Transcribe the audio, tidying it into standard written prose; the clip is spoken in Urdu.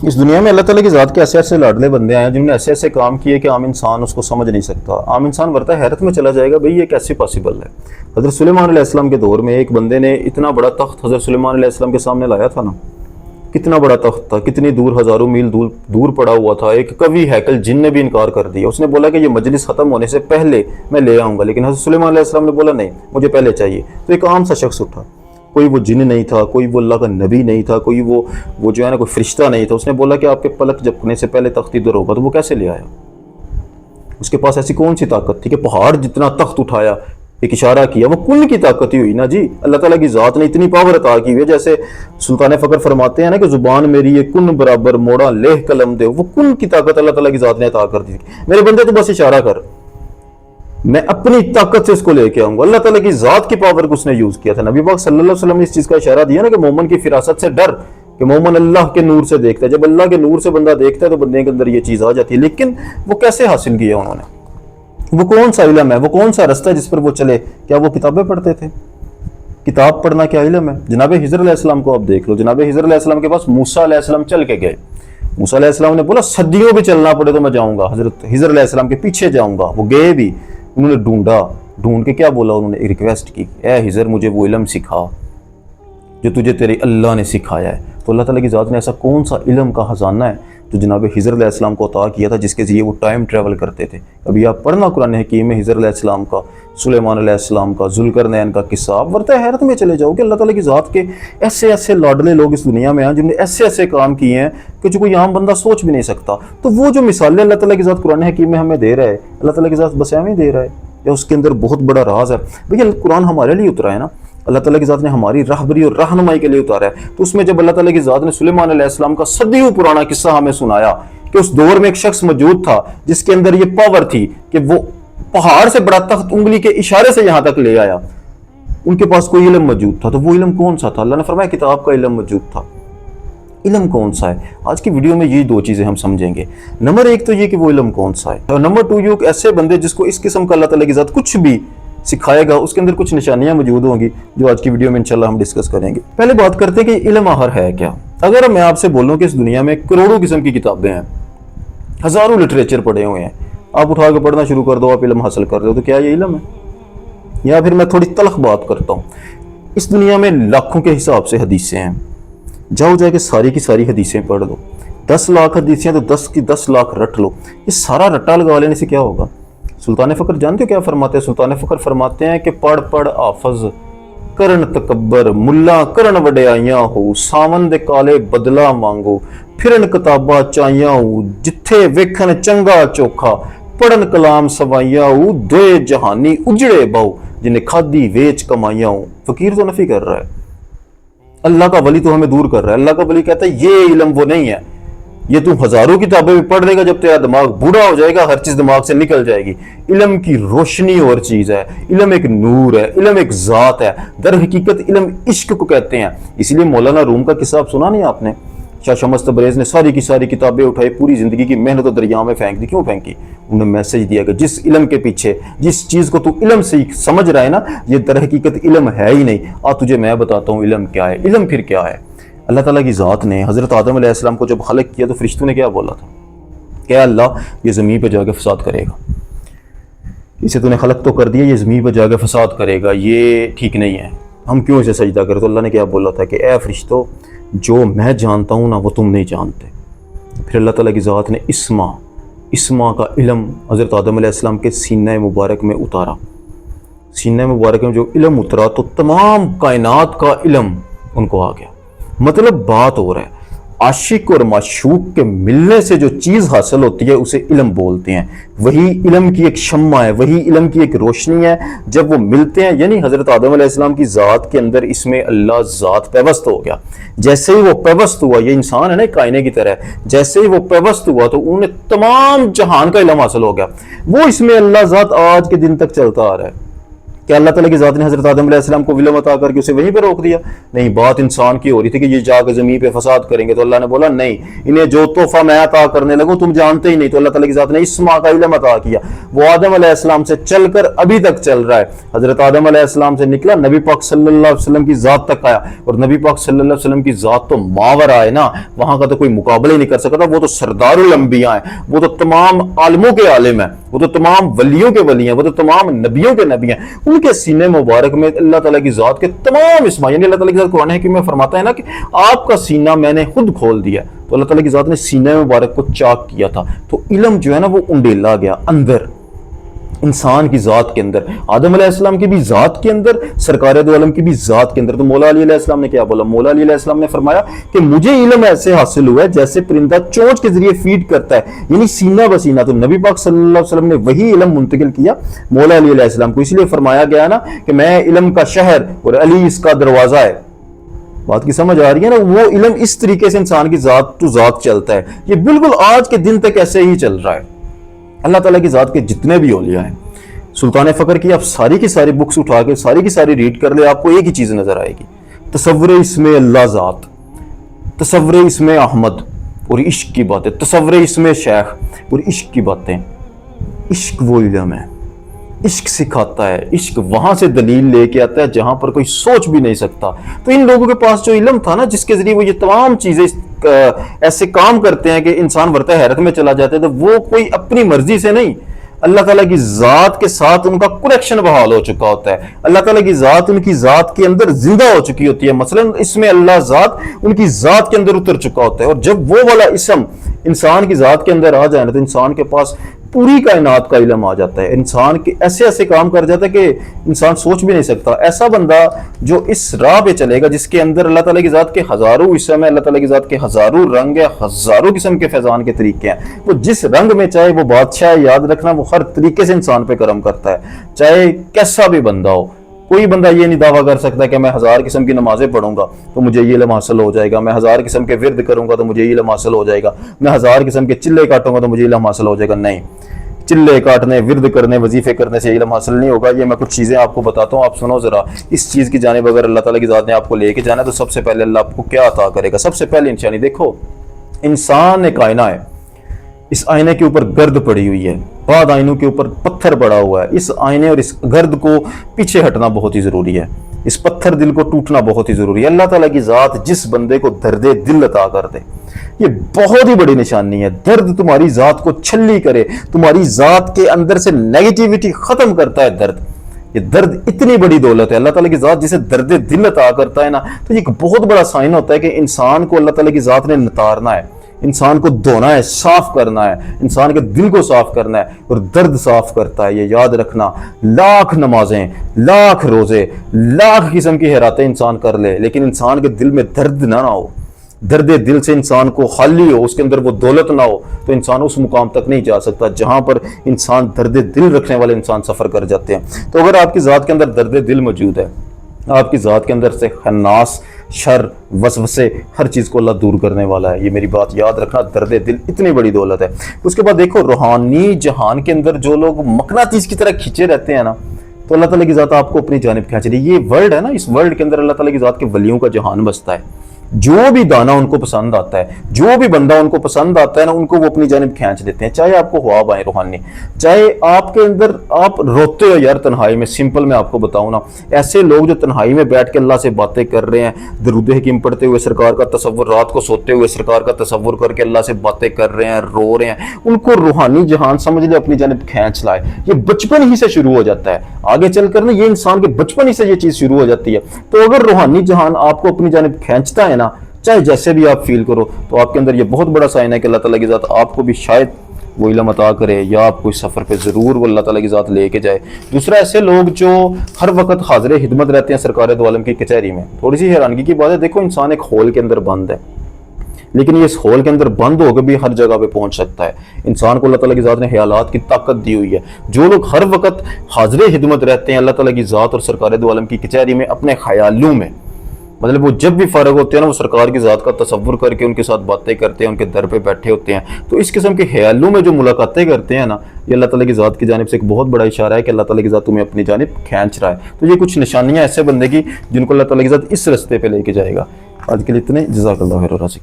اس دنیا میں اللہ تعالیٰ کی ذات کے ایسے ایسے لاڈلے بندے آئے ہیں جنہوں نے ایسے ایسے کام کیے کہ عام انسان اس کو سمجھ نہیں سکتا. عام انسان ورتا حیرت میں چلا جائے گا بھئی یہ کیسے پاسبل ہے. حضرت سلیمان علیہ السلام کے دور میں ایک بندے نے اتنا بڑا تخت حضرت سلیمان علیہ السلام کے سامنے لایا تھا نا. کتنا بڑا تخت تھا, کتنی دور, ہزاروں میل دور پڑا ہوا تھا. ایک قوی ہیکل جن نے بھی انکار کر دیا. اس نے بولا کہ یہ مجلس ختم ہونے سے پہلے میں لے آؤں گا, لیکن حضرت سلیمان علیہ السلام نے بولا نہیں, مجھے پہلے چاہیے. تو ایک عام سا شخص اٹھا, کوئی وہ جن نہیں تھا, کوئی وہ اللہ کا نبی نہیں تھا, کوئی وہ جو ہے نا کوئی فرشتہ نہیں تھا. اس نے بولا کہ آپ کے پلک جھپکنے سے پہلے تخت ادھر ہوگا. تو وہ کیسے لے آیا؟ اس کے پاس ایسی کون سی طاقت تھی کہ پہاڑ جتنا تخت اٹھایا, ایک اشارہ کیا, وہ کن کی طاقت ہی ہوئی نا جی. اللہ تعالیٰ کی ذات نے اتنی پاور عطا کی ہوئی ہے. جیسے سلطان فخر فرماتے ہیں نا کہ زبان میری یہ کن برابر موڑا لہ قلم دے, وہ کن کی طاقت اللہ تعالیٰ کی ذات نے عطا کر دی. میرے بندے تو بس اشارہ کر, میں اپنی طاقت سے اس کو لے کے آؤں گا. اللہ تعالیٰ کی ذات کی پاور کو اس نے یوز کیا تھا. نبی پاک صلی اللہ علیہ وسلم نے اس چیز کا اشارہ دیا نا کہ مومن کی فراست سے ڈر, کہ مومن اللہ کے نور سے دیکھتا ہے. جب اللہ کے نور سے بندہ دیکھتا ہے تو بندے کے اندر یہ چیز آ جاتی ہے. لیکن وہ کیسے حاصل کیا انہوں نے؟ وہ کون سا علم ہے, وہ کون سا رستہ ہے جس پر وہ چلے؟ کیا وہ کتابیں پڑھتے تھے؟ کتاب پڑھنا کیا علم ہے؟ جناب خضر علیہ السلام کو آپ دیکھ لو. جناب خضر علیہ السلام کے پاس موسیٰ علیہ السلام چل کے گئے. موسیٰ علیہ السلام نے بولا صدیوں بھی چلنا پڑے تو میں جاؤں گا, حضرت خضر علیہ السلام کے پیچھے جاؤں گا. وہ گئے بھی, انہوں نے ڈھونڈ کے کیا بولا؟ انہوں نے ریکویسٹ کی, اے خضر مجھے وہ علم سکھا جو تجھے تیرے اللہ نے سکھایا ہے. تو اللہ تعالیٰ کی ذات نے ایسا کون سا علم کا خزانہ ہے جو جناب خضر علیہ السلام کو عطا کیا تھا, جس کے ذریعے وہ ٹائم ٹریول کرتے تھے. ابھی آپ پڑھنا قرآن حکیم میں خضر علیہ السلام کا, سلیمان علیہ السلام کا, ذوالقرنین کا قصہ, آپ ورتہ حیرت میں چلے جاؤ کہ اللہ تعالیٰ کی ذات کے ایسے ایسے لاڈلے لوگ اس دنیا میں ہیں جنہوں نے ایسے ایسے کام کیے ہیں کہ جو کوئی عام بندہ سوچ بھی نہیں سکتا. تو وہ جو مثالیں اللہ تعالیٰ کی ذات قرآن حکیم میں ہمیں دے رہا ہے, اللہ تعالیٰ کی ذات بس ایویں دے رہا ہے یا اس کے اندر بہت بڑا راز ہے؟ بھئی قرآن ہمارے لیے اترا ہے نا, اللہ تعالیٰ کی ذات نے ہماری راہبری اور رہنمائی کے لیے اتارا ہے. تو اس میں جب اللہ تعالیٰ کی ذات نے سلیمان علیہ السلام کا صدیوں پرانا قصہ ہمیں سنایا کہ اس دور میں ایک شخص موجود تھا جس کے اندر یہ پاور تھی کہ وہ پہاڑ سے بڑا تخت انگلی کے اشارے سے یہاں تک لے آیا. ان کے پاس کوئی علم موجود تھا. تو وہ علم کون سا تھا؟ اللہ نے فرمایا کتاب کا علم موجود تھا. علم کون سا ہے؟ آج کی ویڈیو میں یہ دو چیزیں ہم سمجھیں گے. نمبر ایک تو یہ کہ وہ علم کون سا ہے, اور نمبر ٹو یہ ایسے بندے جس کو اس قسم کا اللہ تعالیٰ کی ذات کچھ بھی سکھائے گا, اس کے اندر کچھ نشانیاں موجود ہوں گی جو آج کی ویڈیو میں انشاءاللہ ہم ڈسکس کریں گے. پہلے بات کرتے ہیں کہ علم آخر ہے کیا. اگر میں آپ سے بولوں کہ اس دنیا میں کروڑوں قسم کی کتابیں ہیں, ہزاروں لٹریچر پڑھے ہوئے ہیں, آپ اٹھا کے پڑھنا شروع کر دو, آپ علم حاصل کر رہے ہو, تو کیا یہ علم ہے؟ یا پھر میں تھوڑی تلخ بات کرتا ہوں, اس دنیا میں لاکھوں کے حساب سے حدیثیں ہیں, جاؤ جا کے ساری کی ساری حدیثیں پڑھ لو. 10 لاکھ حدیثیں تو 10 کی 10 لاکھ رٹ لو. یہ سارا رٹا لگا لینے سے کیا ہوگا؟ سلطان فخر جانتے ہو کیا فرماتے ہیں؟ سلطان فخر فرماتے ہیں کہ پڑھ پڑھ آفز کرن تکبر, ملا کرن وڈیائیاں ہو, ساون دے کالے بدلا مانگو, پھرن کتاباں چائیاں ہو, جتھے ویکھن چنگا چوکھا, پڑھن کلام سوائیاں ہو, دوئے جہانی اجڑے باؤ, جنہیں کھادی ویچ کمائیاں ہو. فقیر تو نفی کر رہا ہے, اللہ کا ولی تو ہمیں دور کر رہا ہے. اللہ کا ولی کہتا ہے یہ علم وہ نہیں ہے, یہ تم ہزاروں کتابیں بھی پڑھ لے گا, جب تیرا دماغ بوڑھا ہو جائے گا ہر چیز دماغ سے نکل جائے گی. علم کی روشنی اور چیز ہے, علم ایک نور ہے, علم ایک ذات ہے. در حقیقت علم عشق کو کہتے ہیں. اسی لیے مولانا روم کا قصہ آپ سنا نہیں آپ نے؟ شاہ شمس تبریز نے ساری کی ساری کتابیں اٹھائی, پوری زندگی کی محنت و دریا میں پھینک دی. کیوں پھینکی؟ انہوں نے میسج دیا کہ جس علم کے پیچھے, جس چیز کو تو علم سے سمجھ رہا ہے نا, یہ در حقیقت علم ہے ہی نہیں. تجھے میں بتاتا ہوں علم کیا ہے. علم پھر کیا ہے؟ اللہ تعالیٰ کی ذات نے حضرت آدم علیہ السلام کو جب خلق کیا تو فرشتوں نے کیا بولا تھا کہ اللہ یہ زمین پہ جا کے فساد کرے گا, اسے تو نے خلق تو کر دیا, یہ زمین پہ جا کے فساد کرے گا, یہ ٹھیک نہیں ہے, ہم کیوں اسے سجدہ کریں؟ تو اللہ نے کیا بولا تھا کہ اے فرشتو, جو میں جانتا ہوں نا وہ تم نہیں جانتے. پھر اللہ تعالیٰ کی ذات نے اسما کا علم حضرت آدم علیہ السلام کے سینہ مبارک میں اتارا. سینہ مبارک میں جو علم اترا تو تمام کائنات کا علم ان کو آ گیا. مطلب بات ہو رہا ہے, عاشق اور معشوق کے ملنے سے جو چیز حاصل ہوتی ہے اسے علم بولتے ہیں. وہی علم کی ایک شمع ہے, وہی علم کی ایک روشنی ہے. جب وہ ملتے ہیں, یعنی حضرت آدم علیہ السلام کی ذات کے اندر اس میں اللہ ذات پیوست ہو گیا. جیسے ہی وہ پیوست ہوا, یہ انسان ہے نا کائنے کی طرح, جیسے ہی وہ پیوست ہوا تو انہیں تمام جہان کا علم حاصل ہو گیا. وہ اس میں اللہ ذات آج کے دن تک چلتا آ رہا ہے. کہ اللہ تعالیٰ کی ذات نے حضرت آدم علیہ السلام کو علم عطا کر کے اسے وہیں پہ روک دیا؟ نہیں، بات انسان کی ہو رہی تھی کہ یہ جا کے زمین پہ فساد کریں گے، تو اللہ نے بولا نہیں، انہیں جو تحفہ میں عطا کرنے لگوں تم جانتے ہی نہیں۔ تو اللہ تعالیٰ کی ذات نے اسما کا علم عطا کیا، وہ آدم علیہ السلام سے چل کر ابھی تک چل رہا ہے۔ حضرت آدم علیہ السلام سے نکلا، نبی پاک صلی اللہ علیہ وسلم کی ذات تک آیا، اور نبی پاک صلی اللہ علیہ وسلم کی ذات تو ماورا ہے نا، وہاں کا تو کوئی مقابلہ ہی نہیں کر سکتا۔ وہ تو سردار الانبیاء ہیں، وہ تو تمام عالموں کے عالم ہیں، وہ تو تمام ولیوں کے ولی ہیں، وہ تو تمام نبیوں کے نبی ہیں۔ ان کے سینے مبارک میں اللہ تعالیٰ کی ذات کے تمام اسماء، یعنی اللہ تعالیٰ کی ذات قرآن حکیم میں فرماتا ہے نا کہ آپ کا سینہ میں نے خود کھول دیا، تو اللہ تعالیٰ کی ذات نے سینے مبارک کو چاک کیا تھا، تو علم جو ہے نا وہ انڈیلا گیا اندر انسان کی ذات کے اندر، آدم علیہ السلام کی بھی ذات کے اندر، سرکار دو عالم کی بھی ذات کے اندر۔ تو مولا علی علیہ السلام نے کیا بولا؟ مولا علی علیہ السلام نے فرمایا کہ مجھے علم ایسے حاصل ہوا ہے جیسے پرندہ چونچ کے ذریعے فیڈ کرتا ہے، یعنی سینہ بسینہ۔ تو نبی پاک صلی اللہ علیہ وسلم نے وہی علم منتقل کیا مولا علی علیہ السلام کو، اس لیے فرمایا گیا نا کہ میں علم کا شہر اور علی اس کا دروازہ ہے۔ بات کی سمجھ آ رہی ہے نا؟ وہ علم اس طریقے سے انسان کی ذات تو ذات چلتا ہے، یہ بالکل آج کے دن تک ایسے ہی چل رہا ہے۔ اللہ تعالیٰ کی ذات کے جتنے بھی اولیاء ہیں، سلطان فقر کی آپ ساری کی ساری بکس اٹھا کے ساری کی ساری ریڈ کر لے، آپ کو ایک ہی چیز نظر آئے گی، تصور اسم اللہ ذات، تصور اسم احمد اور عشق کی باتیں، تصور اسم شیخ اور عشق کی باتیں۔ عشق وہ علم ہے، عشق سکھاتا ہے، عشق وہاں سے دلیل لے کے آتا ہے جہاں پر کوئی سوچ بھی نہیں سکتا۔ تو ان لوگوں کے پاس جو علم تھا نا، جس کے ذریعے وہ یہ تمام چیزیں ایسے کام کرتے ہیں کہ انسان ورطہ حیرت میں چلا جاتا ہے، تو وہ کوئی اپنی مرضی سے نہیں، اللہ تعالیٰ کی ذات کے ساتھ ان کا کنیکشن بحال ہو چکا ہوتا ہے، اللہ تعالیٰ کی ذات ان کی ذات کے اندر زندہ ہو چکی ہوتی ہے۔ مثلا اس میں اللہ ذات ان کی ذات کے اندر اتر چکا ہوتا ہے، اور جب وہ والا اسم انسان کی ذات کے اندر آ جائے نا، تو انسان کے پاس پوری کائنات کا علم آ جاتا ہے، انسان کے ایسے ایسے کام کر جاتا ہے کہ انسان سوچ بھی نہیں سکتا۔ ایسا بندہ جو اس راہ پہ چلے گا جس کے اندر اللہ تعالیٰ کی ذات کے ہزاروں اسم ہے، اللہ تعالیٰ کی ذات کے ہزاروں رنگ ہے، ہزاروں قسم کے فیضان کے طریقے ہیں، وہ جس رنگ میں چاہے وہ بادشاہ، یاد رکھنا وہ ہر طریقے سے انسان پہ کرم کرتا ہے، چاہے کیسا بھی بندہ ہو۔ کوئی بندہ یہ نہیں دعویٰ کر سکتا کہ میں 1000 قسم کی نمازیں پڑھوں گا تو مجھے یہ علم حاصل ہو جائے گا، میں 1000 قسم کے ورد کروں گا تو مجھے یہ علم حاصل ہو جائے گا، میں 1000 قسم کے چلے کاٹوں گا تو مجھے علم حاصل ہو جائے گا۔ نہیں، چلے کاٹنے، ورد کرنے، وظیفے کرنے سے علم حاصل نہیں ہوگا۔ یہ میں کچھ چیزیں آپ کو بتاتا ہوں، آپ سنو ذرا۔ اس چیز کی جانب اگر اللہ تعالیٰ کی ذات نے آپ کو لے کے جانا ہے تو سب سے پہلے اللہ آپ کو کیا عطا کرے گا؟ سب سے پہلے نشانی دیکھو، انسان ایک آئینہ ہے، اس آئینے کے اوپر گرد پڑی ہوئی ہے، بعد آئینوں کے اوپر پتھر پڑا ہوا ہے۔ اس آئینے اور اس گرد کو پیچھے ہٹنا بہت ہی ضروری ہے، اس پتھر دل کو ٹوٹنا بہت ہی ضروری ہے۔ اللہ تعالیٰ کی ذات جس بندے کو درد دل عطا کر دے، یہ بہت ہی بڑی نشانی ہے۔ درد تمہاری ذات کو چھلی کرے، تمہاری ذات کے اندر سے نیگیٹیوٹی ختم کرتا ہے درد۔ یہ درد اتنی بڑی دولت ہے، اللہ تعالیٰ کی ذات جسے درد دل عطا کرتا ہے نا، تو یہ ایک بہت بڑا سائن ہوتا ہے کہ انسان کو اللہ تعالیٰ کی ذات نے نتارنا ہے، انسان کو دھونا ہے، صاف کرنا ہے، انسان کے دل کو صاف کرنا ہے، اور درد صاف کرتا ہے۔ یہ یاد رکھنا، لاکھ نمازیں، لاکھ روزے، لاکھ قسم کی خیراتیں انسان کر لے، لیکن انسان کے دل میں درد نہ ہو، درد دل سے انسان کو خالی ہو، اس کے اندر وہ دولت نہ ہو، تو انسان اس مقام تک نہیں جا سکتا جہاں پر انسان درد دل رکھنے والے انسان سفر کر جاتے ہیں۔ تو اگر آپ کی ذات کے اندر درد دل موجود ہے، آپ کی ذات کے اندر سے خناس، شر، وسوسے، ہر چیز کو اللہ دور کرنے والا ہے۔ یہ میری بات یاد رکھنا، درد دل اتنی بڑی دولت ہے۔ اس کے بعد دیکھو، روحانی جہان کے اندر جو لوگ مقناطیس کی طرح کھینچے رہتے ہیں نا، تو اللہ تعالیٰ کی ذات آپ کو اپنی جانب کھینچ رہی ہے۔ یہ ورلڈ ہے نا، اس ورلڈ کے اندر اللہ تعالیٰ کی ذات کے ولیوں کا جہان بستا ہے۔ جو بھی دانا ان کو پسند آتا ہے، جو بھی بندہ ان کو پسند آتا ہے نا، ان کو وہ اپنی جانب کھینچ لیتے ہیں، چاہے آپ کو خواب آئے روحانی، چاہے آپ کے اندر آپ روتے ہو یار تنہائی میں۔ سمپل میں آپ کو بتاؤں نا، ایسے لوگ جو تنہائی میں بیٹھ کے اللہ سے باتیں کر رہے ہیں، درود حکیم پڑھتے ہوئے سرکار کا تصور، رات کو سوتے ہوئے سرکار کا تصور کر کے اللہ سے باتیں کر رہے ہیں، رو رہے ہیں، ان کو روحانی جہان سمجھ لے اپنی جانب کھینچ لائے۔ یہ بچپن ہی سے شروع ہو جاتا ہے، آگے چل کر نا یہ انسان کے بچپن ہی سے یہ چیز شروع ہو جاتی ہے۔ تو اگر روحانی جہان آپ کو اپنی جانب کھینچتا ہے نا، چاہے جیسے بھی آپ فیل کرو، تو آپ کے اندر یہ بہت بڑا سائن ہے کہ اللہ تعالیٰ کی ذات آپ کو بھی شاید وہ علم عطا کرے، یا آپ کو اس سفر پہ ضرور وہ اللہ تعالیٰ کی ذات لے کے جائے۔ دوسرا، ایسے لوگ جو ہر وقت حاضر خدمت رہتے ہیں سرکار دو عالم کی کچہری میں، تھوڑی سی حیرانگی کی بات ہے، دیکھو انسان ایک ہول کے اندر بند ہے، لیکن یہ اس ہول کے اندر بند ہو کے بھی ہر جگہ پہ پہنچ سکتا ہے۔ انسان کو اللہ تعالیٰ کی ذات نے خیالات کی طاقت دی ہوئی ہے۔ جو لوگ ہر وقت حاضر خدمت رہتے ہیں اللہ تعالیٰ کی ذات اور سرکار دو عالم کی کچہری میں، اپنے خیالوں میں، مطلب وہ جب بھی فارغ ہوتے ہیں نا، وہ سرکار کی ذات کا تصور کر کے ان کے ساتھ باتیں کرتے ہیں، ان کے در پہ بیٹھے ہوتے ہیں، تو اس قسم کے خیالوں میں جو ملاقاتیں کرتے ہیں نا، یہ اللہ تعالیٰ کی ذات کی جانب سے ایک بہت بڑا اشارہ ہے کہ اللہ تعالیٰ کی ذات تمہیں اپنی جانب کھینچ رہا ہے. تو یہ کچھ نشانیاں ایسے بندے کی جن کو اللہ تعالیٰ کی ذات اس رستے پہ لے کے جائے گا. آج کے لیے اتنے. جزاک اللہ خیر.